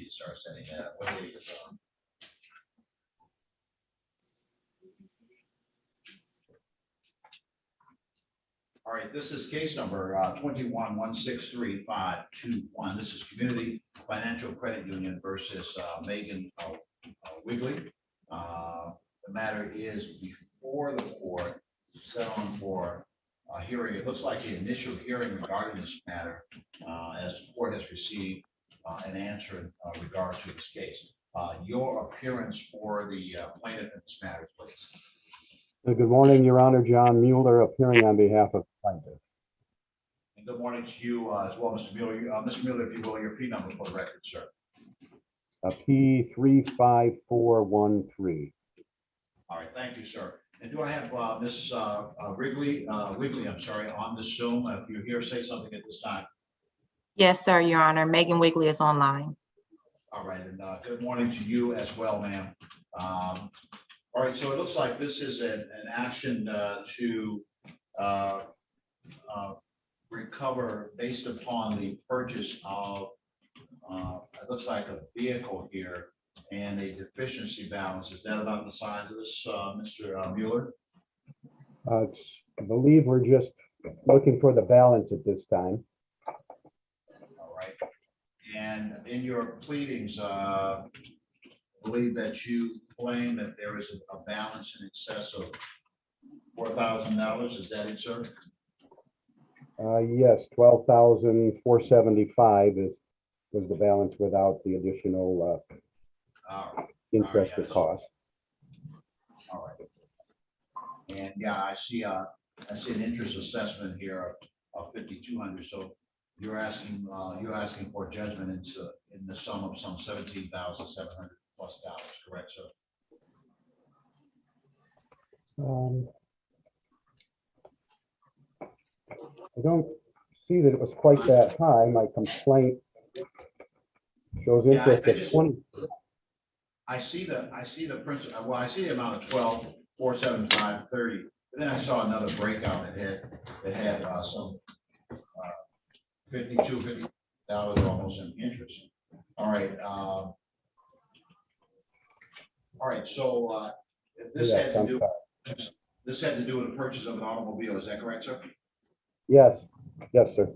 you start setting that up. What date is it on? All right, this is case number 21-163-521. This is Community Financial Credit Union versus Megan Wigley. The matter is before the court, set on for a hearing. It looks like the initial hearing regarding this matter, as the court has received an answer in regard to this case. Your appearance for the plaintiff in this matter, please. Good morning, Your Honor. John Mueller, appearing on behalf of plaintiff. And good morning to you as well, Mr. Mueller. Mr. Mueller, if you will, your P number for the record, sir. P35413. All right, thank you, sir. And do I have Ms. Wigley, I'm sorry, on the Zoom? If you're here, say something at this time. Yes, sir, Your Honor. Megan Wigley is online. All right, and good morning to you as well, ma'am. All right, so it looks like this is an action to recover based upon the purchase of, it looks like a vehicle here and a deficiency balance. Is that about the size of this, Mr. Mueller? I believe we're just looking for the balance at this time. All right. And in your pleadings, I believe that you claim that there is a balance in excess of $4,000. Is that it, sir? Yes, $12,475 was the balance without the additional interest or cost. All right. And yeah, I see an interest assessment here of $5,200. So you're asking for judgment in the sum of some $17,700+ correct, sir? I don't see that it was quite that high. My complaint shows interest at 20. I see the principal. Well, I see the amount of 12,475.30. But then I saw another breakout that had some $50 almost in interest. All right. All right. So this had to do with the purchase of an automobile. Is that correct, sir? Yes. Yes, sir.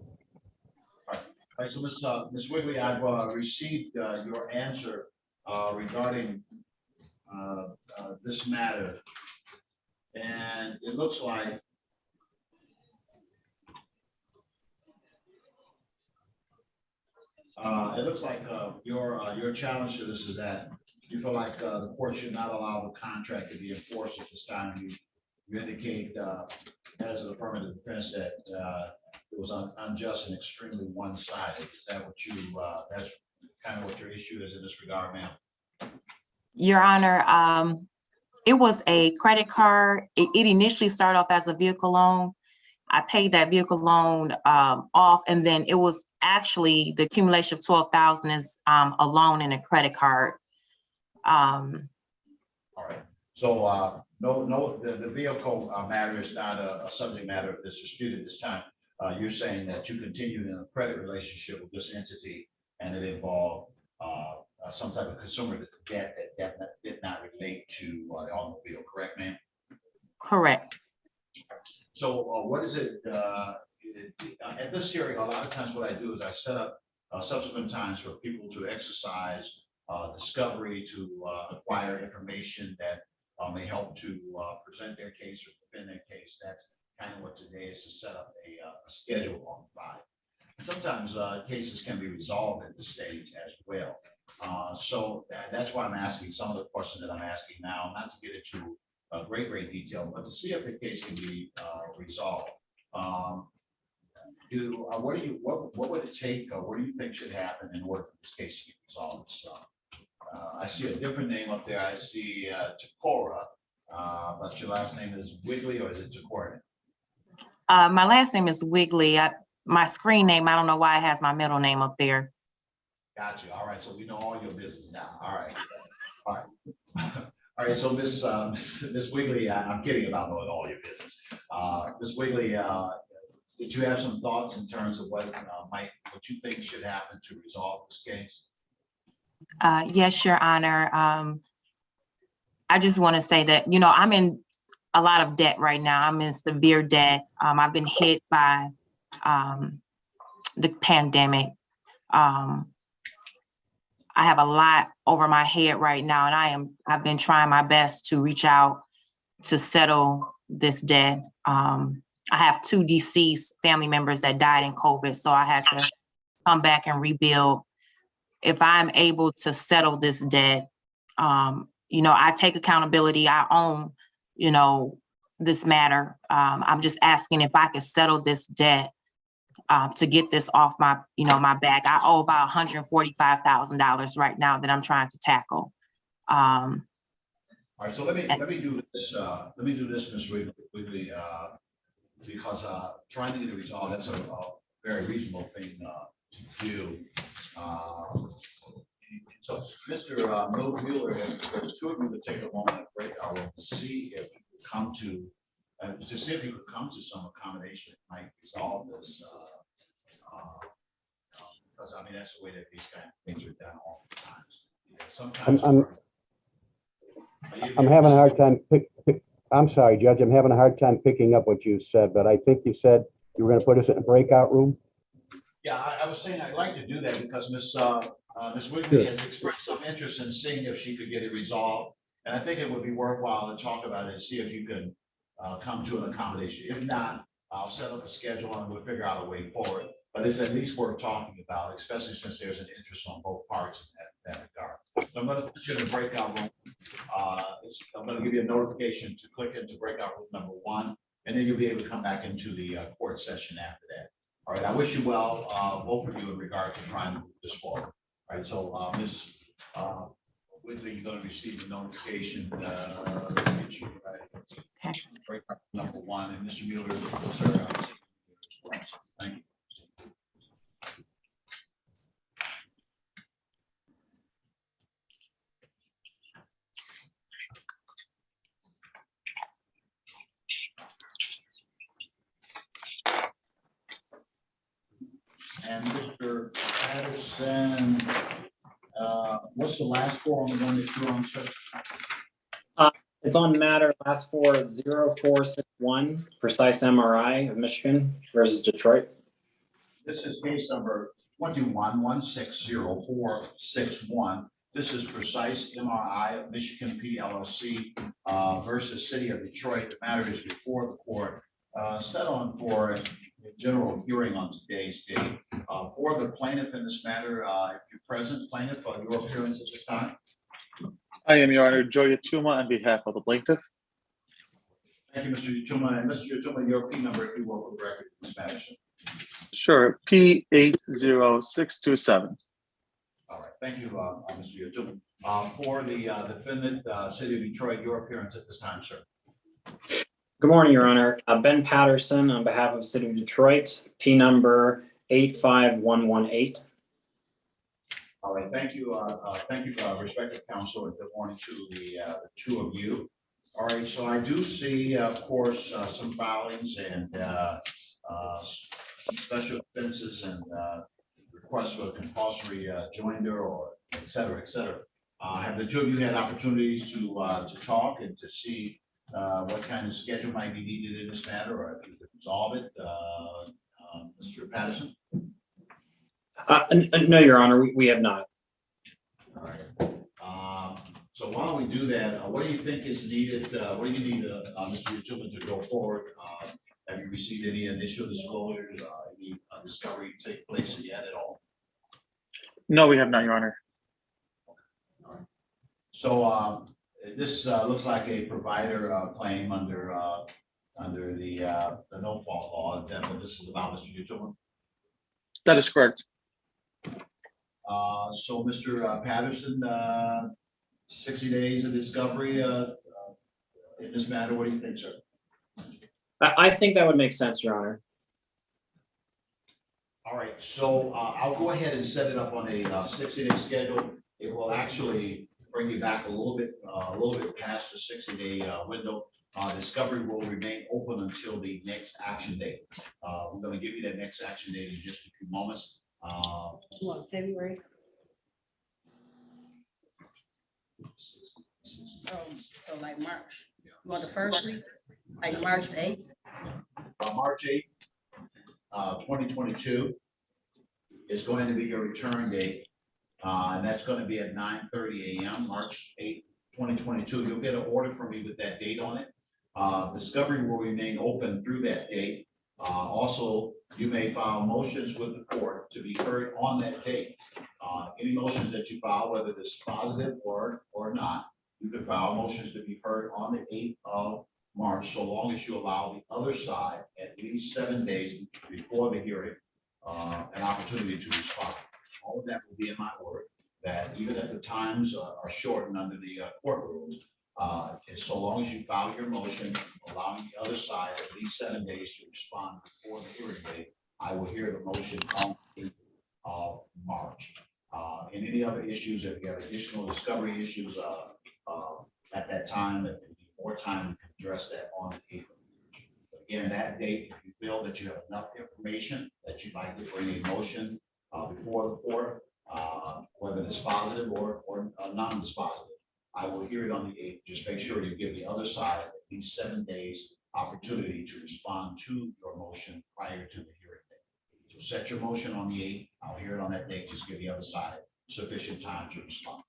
All right. So Ms. Wigley, I've received your answer regarding this matter, and it looks like your challenge to this is that you feel like the court should not allow the contract to be enforced at this time. You indicate as an affirmative defense that it was unjust and extremely one-sided. Is that what that's kind of what your issue is in this regard, ma'am? Your Honor, it was a credit card. It initially started off as a vehicle loan. I paid that vehicle loan off, and then it was actually the accumulation of $12,000 is a loan and a credit card. All right. So the vehicle matter is not a subject matter of this dispute at this time. You're saying that you continued in a credit relationship with this entity, and it involved some type of consumer debt that did not relate to the automobile, correct, ma'am? Correct. So what is it, at this hearing, a lot of times what I do is I set up subsequent times for people to exercise discovery, to acquire information that may help to present their case or defend their case. That's kind of what today is, to set up a schedule on file. Sometimes cases can be resolved at this stage as well. So that's why I'm asking some of the questions that I'm asking now, not to get into great detail, but to see if the case can be resolved. What would it take, or what do you think should happen in order for this case to get resolved? So, I see a different name up there. I see Takora, but your last name is Wigley, or is it Takora? My last name is Wigley. My screen name, I don't know why it has my middle name up there. Got you. All right. So we know all your business now. All right. All right. All right. So Miss Wigley, I'm kidding about knowing all your business. Miss Wigley, did you have some thoughts in terms of what you think should happen to resolve this case? Yes, Your Honor. I just want to say that, I'm in a lot of debt right now. I'm in severe debt. I've been hit by the pandemic. I have a lot over my head right now, and I've been trying my best to reach out to settle this debt. I have 2 deceased family members that died in COVID, so I had to come back and rebuild. If I'm able to settle this debt, I take accountability. I own, this matter. I'm just asking if I could settle this debt to get this off my, my back. I owe about $145,000 right now that I'm trying to tackle. All right, so let me do this. Let me do this, Ms. Wigley, because trying to get it resolved, that's a very reasonable thing to do. So, Mr. Mueller, if the 2 of you would take a moment and break our room to see if you could come to some accommodation that might resolve this. Because I mean, that's the way that these kind of things are done all the times. Sometimes. I'm having a hard time I'm sorry, Judge, I'm having a hard time picking up what you said, but I think you said you were going to put us in a breakout room. Yeah, I was saying I'd like to do that because Ms. Wigley has expressed some interest in seeing if she could get it resolved. And I think it would be worthwhile to talk about it and see if you can come to an accommodation. If not, I'll set up a schedule and we'll figure out a way forward. But it's at least worth talking about, especially since there's an interest on both parts in that regard. So I'm going to put you in a breakout room. I'm going to give you a notification to click into breakout room number 1, and then you'll be able to come back into the court session after that. All right, I wish you well, both of you, in regard to trying to move this forward. All right, so Ms. Wigley, you're going to receive the notification. Okay. Breakout number 1, and Mr. Mueller, sir, thank you. And Mr. Patterson, what's the last 4 on the one that you're on, sir? It's on matter last 40461, Precise MRI of Michigan versus Detroit. This is case number 21-160461. This is Precise MRI of Michigan PLLC versus City of Detroit. The matter is before the court, set on for a general hearing on today's date. For the plaintiff in this matter, if you're present, plaintiff, your appearance at this time. I am, Your Honor, Joe Yatuma on behalf of the plaintiff. Thank you, Mr. Yatuma. And Mr. Yatuma, your P number, if you will, for the record, in this matter. Sure, P80627. All right, thank you, Mr. Yatuma. For the defendant, City of Detroit, your appearance at this time, sir. Good morning, Your Honor. Ben Patterson on behalf of City of Detroit, P number 85118. All right, thank you, respected counsel, and good morning to the 2 of you. All right, so I do see, of course, some filings and special offenses and requests for compulsory joinder or et cetera, et cetera. Have the 2 of you had opportunities to talk and to see what kind of schedule might be needed in this matter, or if you could resolve it, Mr. Patterson? No, Your Honor, we have not. All right. So why don't we do that? What do you think is needed? What do you need, Mr. Yatuma, to go forward? Have you received any initial disclosures? Any discovery take place yet at all? No, we have not, Your Honor. All right. So this looks like a provider claim under the no fault law. But this is about Mr. Yatuma. That is correct. So Mr. Patterson, 60 days of discovery in this matter. What do you think, sir? I think that would make sense, Your Honor. All right, so I'll go ahead and set it up on a 60-day schedule. It will actually bring you back a little bit past the 60-day window. Discovery will remain open until the next action date. We're going to give you that next action date in just a few moments. What, February? So like March, you want the first week, like March 8th? March 8th, 2022 is going to be your return date. And that's going to be at 9:30 a.m., March 8th, 2022. You'll get an order from me with that date on it. Discovery will remain open through that date. Also, you may file motions with the court to be heard on that date. Any motions that you file, whether it's positive or not, you can file motions to be heard on the 8th of March, so long as you allow the other side at least 7 days before the hearing an opportunity to respond. All of that will be in my order, that even if the times are shortened under the court rules, and so long as you file your motion, allowing the other side at least 7 days to respond before the hearing date, I will hear the motion on the 8th of March. And any other issues, if you have additional discovery issues at that time, if you need more time, you can address that on the 8th of March. Again, that date, if you feel that you have enough information that you'd like to bring a motion before the court, whether it's positive or non-dispositive, I will hear it on the 8th. Just make sure you give the other side at least 7 days opportunity to respond to your motion prior to the hearing date. So set your motion on the 8th. I'll hear it on that date. Just give the other side sufficient time to respond,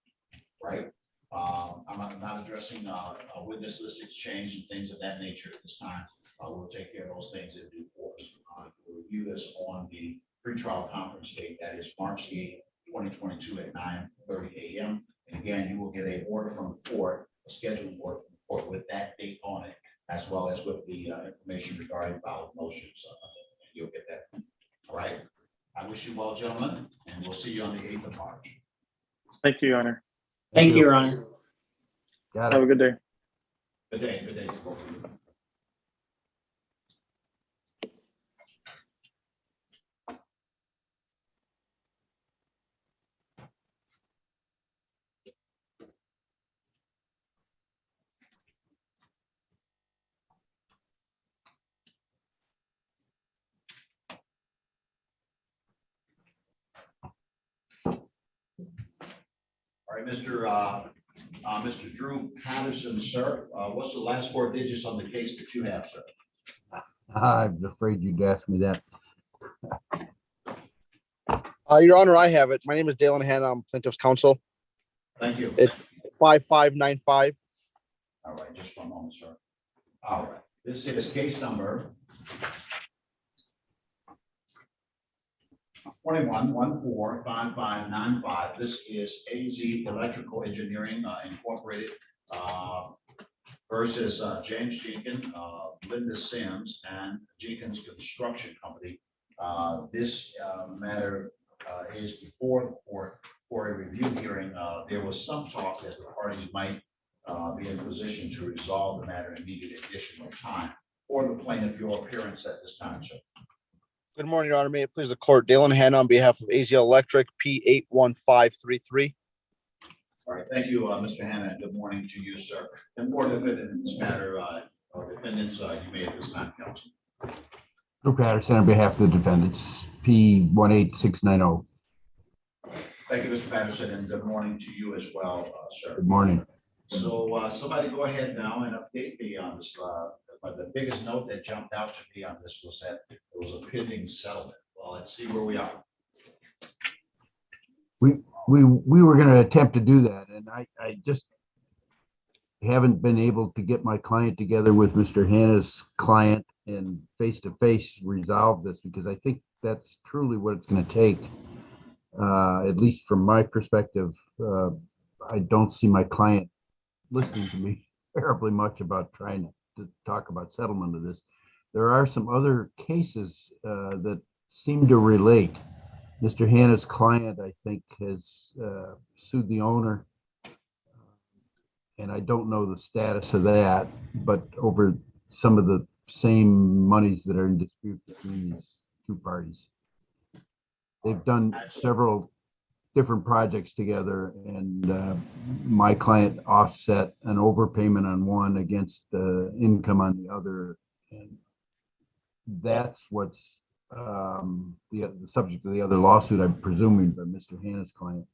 right? I'm not addressing a witness list exchange and things of that nature at this time. We'll take care of those things in due course. We'll review this on the pretrial conference date, that is March 8th, 2022 at 9:30 a.m. And again, you will get an order from the court, a scheduled order from the court with that date on it, as well as with the information regarding valid motions. You'll get that. All right. I wish you well, gentlemen, and we'll see you on the 8th of March. Thank you, Your Honor. Thank you, Your Honor. Got Have it. a good day. Good day. Good day to both of you. All right, Mr. Drew Patterson, sir, what's the last 4 digits on the case that you have, sir? I'm afraid you'd ask me that. Your Honor, I have it. My name is Dalen Hanna. I'm plaintiff's counsel. Thank you. It's 5595. All right, just one moment, sir. All right, this is case number 21145595. This is AZ Electrical Engineering Incorporated versus James Jenkins, Linda Sims, and Jenkins Construction Company. This matter is before the court for a review hearing. There was some talk that the parties might be in position to resolve the matter and needed additional time. For the plaintiff, your appearance at this time, sir. Good morning, Your Honor. May it please the court. Dalen Hanna on behalf of AZ Electric, P81533. All right, thank you, Mr. Hanna. Good morning to you, sir. And for the defendant in this matter, defendants, you may at this time, counsel. Drew Patterson on behalf of the defendants, P18690. Thank you, Mr. Patterson, and good morning to you as well, sir. Good morning. So somebody go ahead now and update me on this. But the biggest note that jumped out to me on this was that it was a pending settlement. Well, let's see where we are. We were going to attempt to do that, and I just haven't been able to get my client together with Mr. Hanna's client and face-to-face resolve this, because I think that's truly what it's going to take. At least from my perspective, I don't see my client listening to me terribly much about trying to talk about settlement of this. There are some other cases that seem to relate. Mr. Hanna's client, I think, has sued the owner, and I don't know the status of that, but over some of the same monies that are in dispute between these two parties. They've done several different projects together, and my client offset an overpayment on one against the income on the other, and that's what's the subject of the other lawsuit, I'm presuming, by Mr. Hanna's client.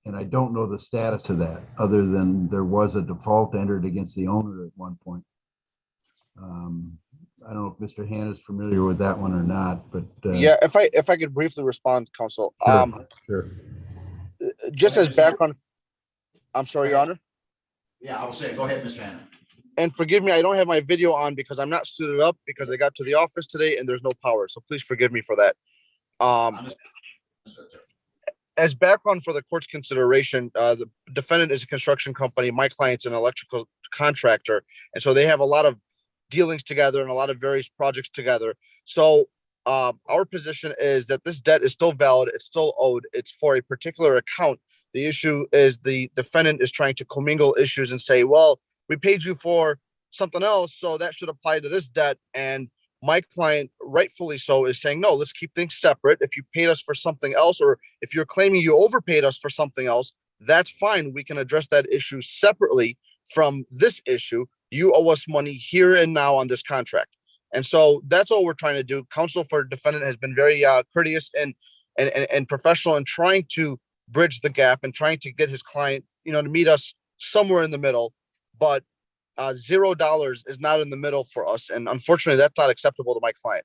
And I don't know the status of that, other than there was a default entered against the owner at one point. I don't know if Mr. Hannah is familiar with that one or not, but. Yeah, if I could briefly respond, Council. Sure. Just Go as ahead, Mr. background, I'm sorry, Your Honor. Yeah, I was saying, go ahead, Mr. Hannah. And forgive me, I don't have my video on because I'm not suited up because I got to the office today and there's no power. So please forgive me for that. Understood, sir. As background for the court's consideration, the defendant is a construction company. My client's an electrical contractor. And so they have a lot of dealings together and a lot of various projects together. So our position is that this debt is still valid. It's still owed. It's for a particular account. The issue is the defendant is trying to commingle issues and say, well, we paid you for something else, so that should apply to this debt. And my client, rightfully so, is saying, no, let's keep things separate. If you paid us for something else, or if you're claiming you overpaid us for something else, that's fine. We can address that issue separately from this issue. You owe us money here and now on this contract. And so that's all we're trying to do. Counsel for defendant has been very courteous and professional in trying to bridge the gap and trying to get his client, to meet us somewhere in the middle. But $0 is not in the middle for us. And unfortunately, that's not acceptable to my client.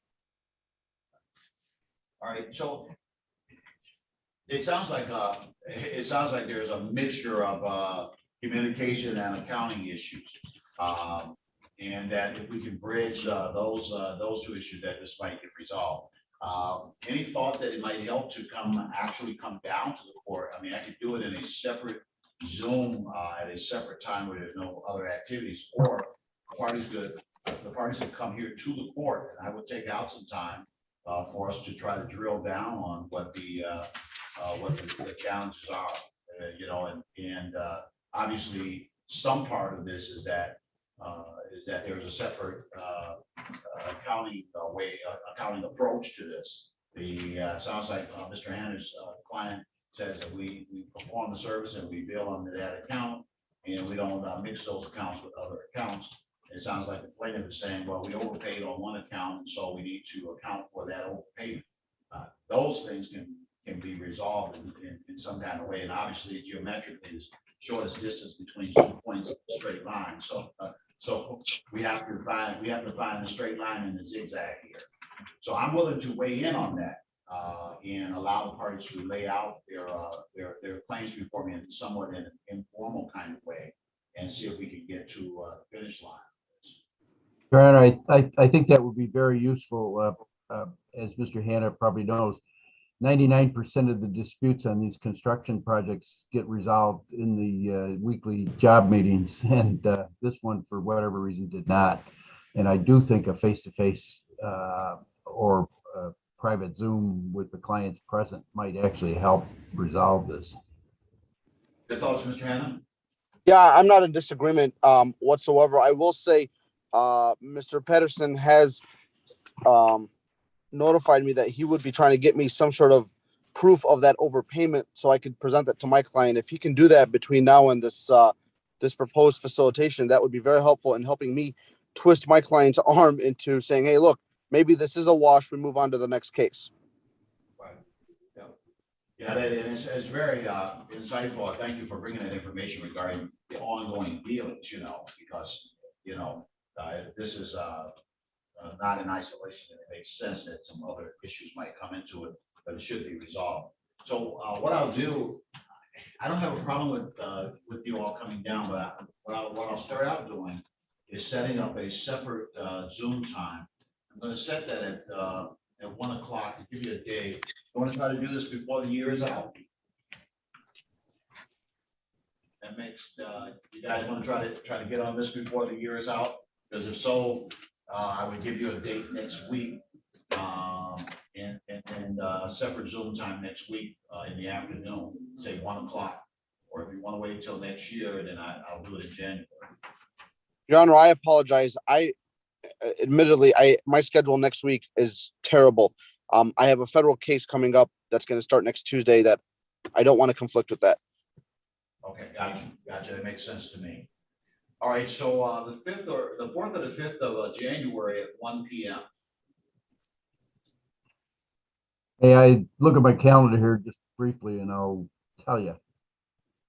All right, so it sounds like there's a mixture of communication and accounting issues. And that if we can bridge those two issues, that this might get resolved. Any thought that it might help to actually come down to the court? I mean, I could do it in a separate Zoom at a separate time where there's no other activities, or the parties could come here to the court, and I would take out some time for us to try to drill down on what the challenges are, and obviously some part of this is that there's a separate accounting approach to this. Sounds like Mr. Hannah's client says that we perform the service and we bill under that account, and we don't mix those accounts with other accounts. It sounds like the plaintiff is saying, well, we overpaid on one account, and so we need to account for that overpayment. Those things can be resolved in some kind of way, and obviously geometrically is shortest distance between 2 points of a straight line. So we have to find the straight line in the zigzag here. So I'm willing to weigh in on that and allow the parties to lay out their claims before me in somewhat in an informal kind of way, and see if we can get to the finish line. Your Honor, I think that would be very useful. As Mr. Hannah probably knows, 99% of the disputes on these construction projects get resolved in the weekly job meetings, and this one, for whatever reason, did not. And I do think a face-to-face or private Zoom with the clients present might actually help resolve this. Your thoughts, Mr. Hannah? Yeah, I'm not in disagreement whatsoever. I will say Mr. Pedersen has notified me that he would be trying to get me some sort of proof of that overpayment so I could present that to my client. If he can do that between now and this proposed facilitation, that would be very helpful in helping me twist my client's arm into saying, hey, look, maybe this is a wash. We move on to the next case. Right. Yeah, it's very insightful. Thank you for bringing that information regarding the ongoing dealings, because, this is not in isolation, and it makes sense that some other issues might come into it, but it should be resolved. So what I'll do, I don't have a problem with you all coming down, but what I'll start out doing is setting up a separate Zoom time. I'm going to set that at 1 o'clock to give you a day. I want to try to do this before the year is out. That makes you guys want to try to get on this before the year is out, because if so, I would give you a date next week, and a separate Zoom time next week in the afternoon, say 1 o'clock. Or if you want to wait until next year, then I'll do it in January. Your Honor, I apologize. Admittedly, my schedule next week is terrible. I have a federal case coming up that's going to start next Tuesday that I don't want to conflict with that. Okay, gotcha. That makes sense to me. All right, so the 4th or the 5th of January at 1 p.m. Hey, I look at my calendar here just briefly, and I'll tell you.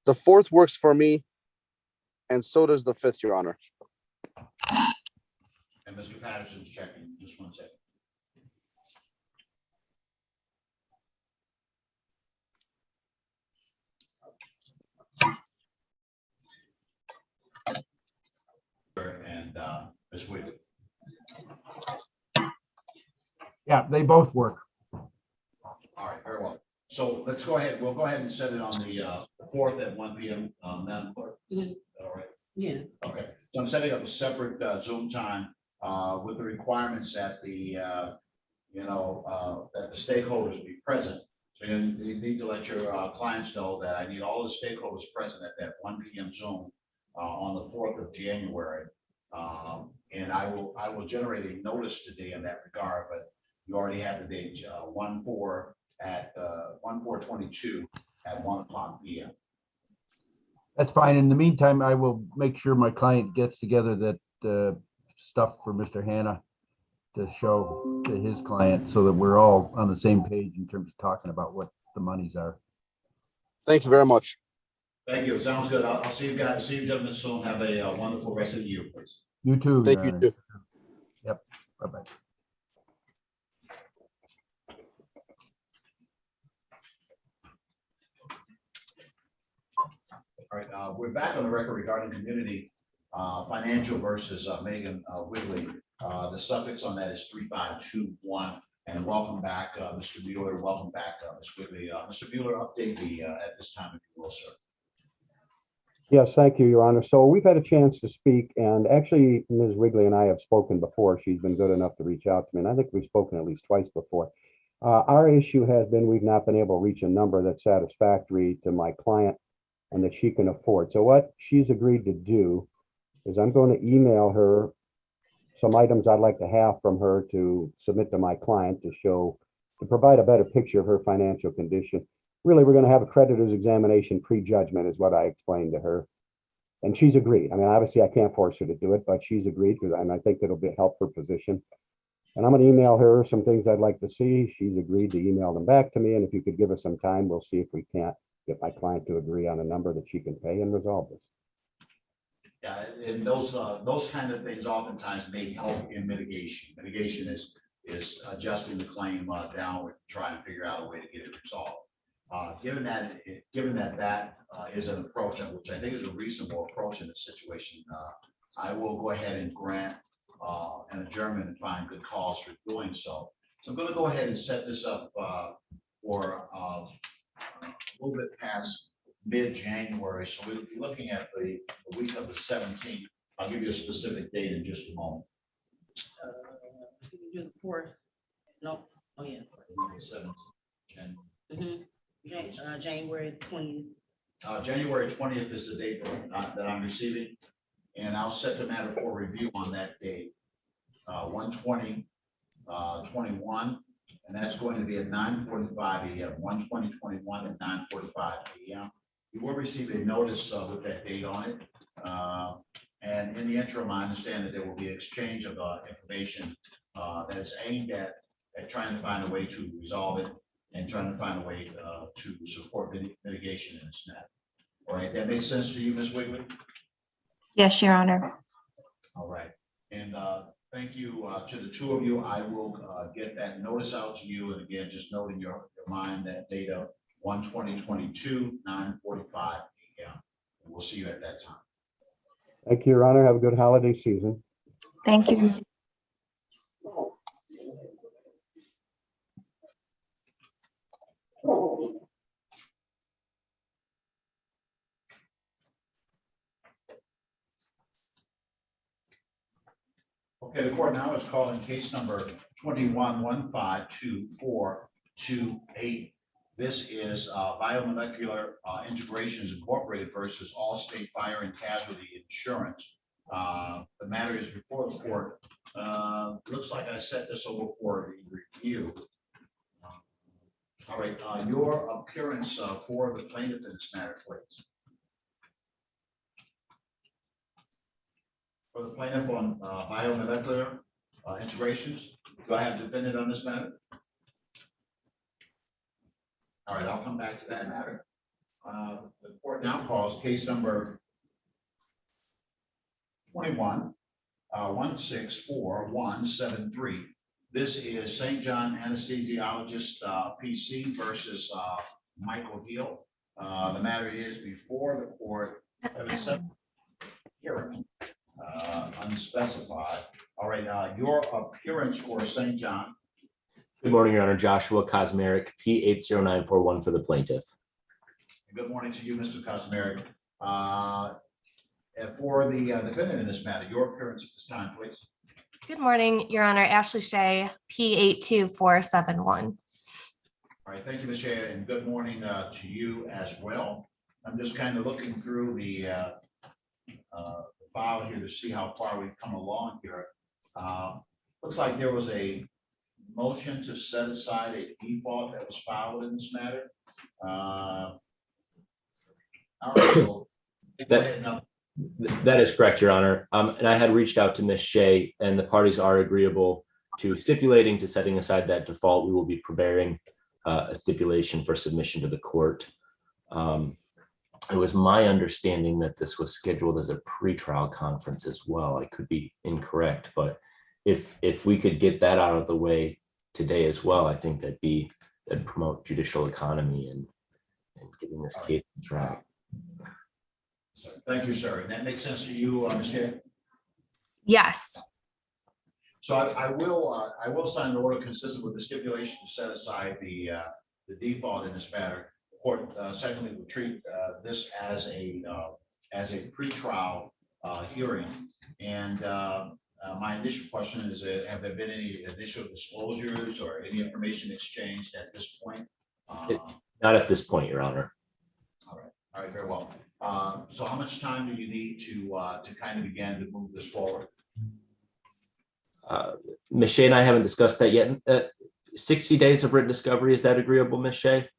The 4th works for me, and so does the 5th, Your Honor. And Mr. Patterson's checking, just one second. And Ms. Wiggly. Yeah, they both work. All right, very well. So let's go ahead. We'll go ahead and set it on the 4th at 1 p.m. Madam Clerk. Mhm. All right. Yeah. Okay. So I'm setting up a separate Zoom time with the requirements that that the stakeholders be present. So you need to let your clients know that I need all the stakeholders present at that 1 p.m. Zoom on the 4th of January. And I will generate a notice today in that regard, but you already have the date 1/4 at 1/4/22 at 1 p.m. That's fine. In the meantime, I will make sure my client gets together that stuff for Mr. Hannah to show to his client so that we're all on the same page in terms of talking about what the monies are. Thank you very much. Thank you. Sounds good. I'll see you guys. See you gentlemen soon. Have a wonderful rest of the year, please. You too. Thank Your you Honor. too. Yep. Bye-bye. All right, we're back on the record regarding community financial versus Megan Wiggly. The suffix on that is 3521. And welcome back, Mr. Mueller. Welcome back, Ms. Wiggly. Mr. Mueller, update me at this time, if you will, sir. Yes, thank you, Your Honor. So we've had a chance to speak, and actually, Ms. Wrigley and I have spoken before. She's been good enough to reach out to me, and I think we've spoken at least twice before. Our issue has been we've not been able to reach a number that's satisfactory to my client and that she can afford. So what she's agreed to do is I'm going to email her some items I'd like to have from her to submit to my client to provide a better picture of her financial condition. Really, we're going to have a creditor's examination pre-judgment is what I explained to her. And she's agreed. I mean, obviously I can't force her to do it, but she's agreed and I think it'll help her position. And I'm going to email her some things I'd like to see. She's agreed to email them back to me. And if you could give us some time, we'll see if we can't get my client to agree on a number that she can pay and resolve this. Yeah, and those kind of things oftentimes may help in mitigation. Mitigation is adjusting the claim downward to try and figure out a way to get it resolved. Given that is an approach which I think is a reasonable approach in this situation, I will go ahead and grant an adjournment and find good cause for doing so. So I'm going to go ahead and set this up for a little bit past mid-January. So we'll be looking at the week of the 17th. I'll give you a specific date in just a moment. We can do the 4th. No. Oh yeah. 17th. January 20th. January 20th is the date that I'm receiving, and I'll set the matter for review on that date. 1/20/21, and that's going to be at 9:45 a.m. 1/20/21 at 9:45 a.m. You will receive a notice with that date on it. And in the interim, I understand that there will be exchange of information that is aimed at trying to find a way to resolve it and trying to find a way to support mitigation in this matter. All right, that makes sense to you, Ms. Wiggly? Yes, Your Honor. All right, and thank you to the two of you. I will get that notice out to you. And again, just note in your mind that date of 1/20/22, 9:45 a.m. We'll see you at that time. Thank you, Your Honor. Have a good holiday season. Thank you. Okay, the court now is calling case number 21-152428. This is Biomolecular Integrations Incorporated versus Allstate Fire and Casualty Insurance. The matter is before the court. Looks like I set this over for the review. All right, your appearance for the plaintiff in this matter, please. For the plaintiff on Biomolecular Integrations, do I have a defendant on this matter? All right, I'll come back to that matter. The court now calls case number 21, 164173. This is St. John Anesthesiologist, PC versus Michael Hill. The matter is before the court, hearing, unspecified. All right, your appearance for St. John. Good morning, Your Honor. Joshua Kosmeric, P80941 for the plaintiff. Good morning to you, Mr. Kosmeric. And for the defendant in this matter, your appearance at this time, please. Good morning, Your Honor. Ashley Shea, P82471. All right, thank you, Ms. Shea, and good morning to you as well. I'm just kind of looking through the file here to see how far we've come along here. Looks like there was a motion to set aside a default that was filed in this matter. All right, so go ahead now. That is correct, Your Honor. And I had reached out to Ms. Shea, and the parties are agreeable to stipulating to setting aside that default. We will be preparing a stipulation for submission to the court. It was my understanding that this was scheduled as a pretrial conference as well. I could be incorrect, but if we could get that out of the way today as well, I think that'd promote judicial economy and getting this case on track. Thank you, sir. And that makes sense to you, Ms. Shea? Yes. So I will sign an order consistent with the stipulation to set aside the default in this matter. The court secondly will treat this as a pretrial hearing. And my initial question is, have there been any additional disclosures or any information exchanged at this point? Not at this point, Your Honor. All right, very well. So how much time do you need to kind of begin to move this forward? Ms. Shea and I haven't discussed that yet. 60 days of written discovery, is that agreeable, Ms. Shea?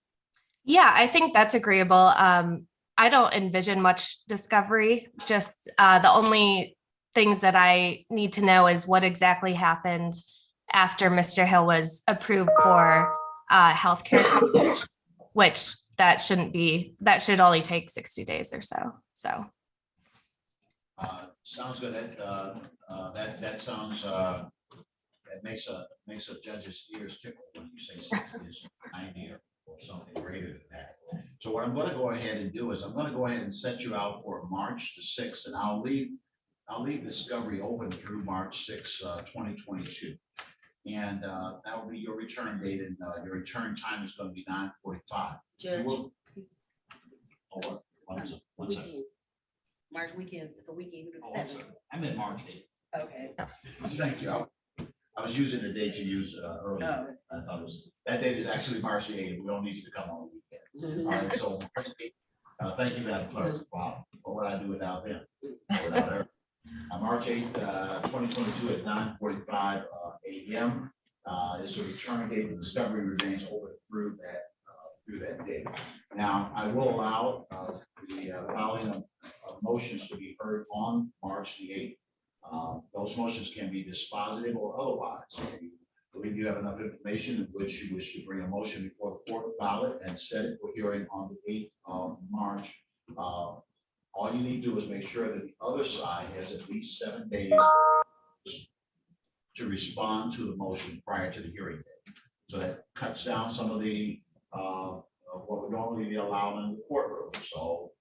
Yeah, I think that's agreeable. I don't envision much discovery. Just the only things that I need to know is what exactly happened after Mr. Hill was approved for healthcare coverage, which that should only take 60 days or so. So. Sounds good. That sounds, that makes a judge's ears tickle when you say 60 is 90 or something greater than that. So what I'm going to go ahead and do is I'm going to go ahead and set you out for March the 6th, and I'll leave discovery open through March 6, 2022. And that will be your return date, and your return time is going to be 9:45. Judge. One second. March weekend, it's a weekend, Oh, the I'm 7th. sorry. I meant March 8th. Okay. Thank you. I was using the date you used earlier. I thought it was, that date is actually March 8th. We don't need you to come on the weekend. All right, so March 8th. Thank you, Madam Clerk. Wow, what would I do without them? Without her? March 8th, 2022 at 9:45 a.m. Is the return date. The discovery remains open through that date. Now, I will allow the filing of motions to be heard on March the 8th. Those motions can be dispositive or otherwise. If you believe you have enough information in which you wish to bring a motion before the court ballot and set it for hearing on the 8th of March, all you need to do is make sure that the other side has at least 7 days to respond to the motion prior to the hearing date. So that cuts down some of the what would normally be allowed in the courtroom. So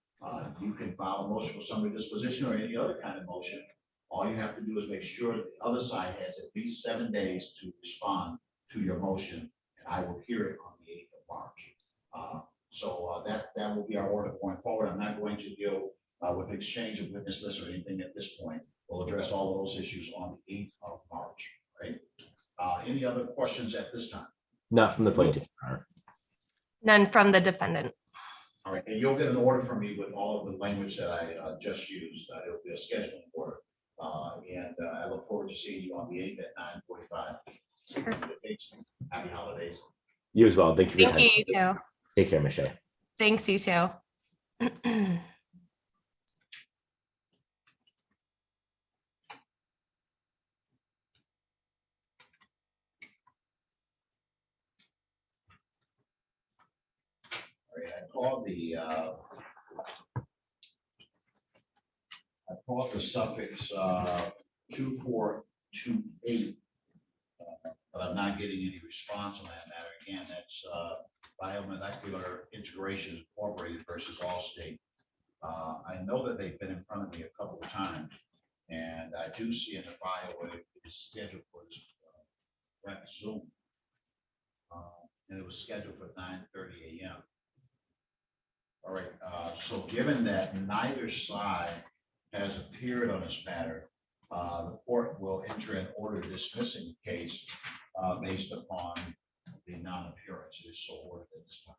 you can file a motion for summary disposition or any other kind of motion. All you have to do is make sure that the other side has at least 7 days to respond to your motion, and I will hear it on the 8th of March. So that will be our order going forward. I'm not going to deal with exchange of witness lists or anything at this point. We'll address all of those issues on the 8th of March, right? Any other questions at this time? Not from the plaintiff. None from the defendant. All right, and you'll get an order from me with all of the language that I just used. It'll be a scheduling order. And I look forward to seeing you on the 8th at 9:45. Happy holidays. You as well. Thank you for your time. Thank you, you too. Take care, Ms. Shea. Thanks, you too. All right, called the suffix 2428, but I'm not getting any response on that matter. Again, that's Biomolecular Integration Incorporated versus Allstate. I know that they've been in front of me a couple of times, and I do see in the file where it is scheduled for this rep Zoom. And it was scheduled for 9:30 a.m. All right, so given that neither side has appeared on this matter, the court will enter an order dismissing the case based upon the non-appearance. It is so ordered at this time.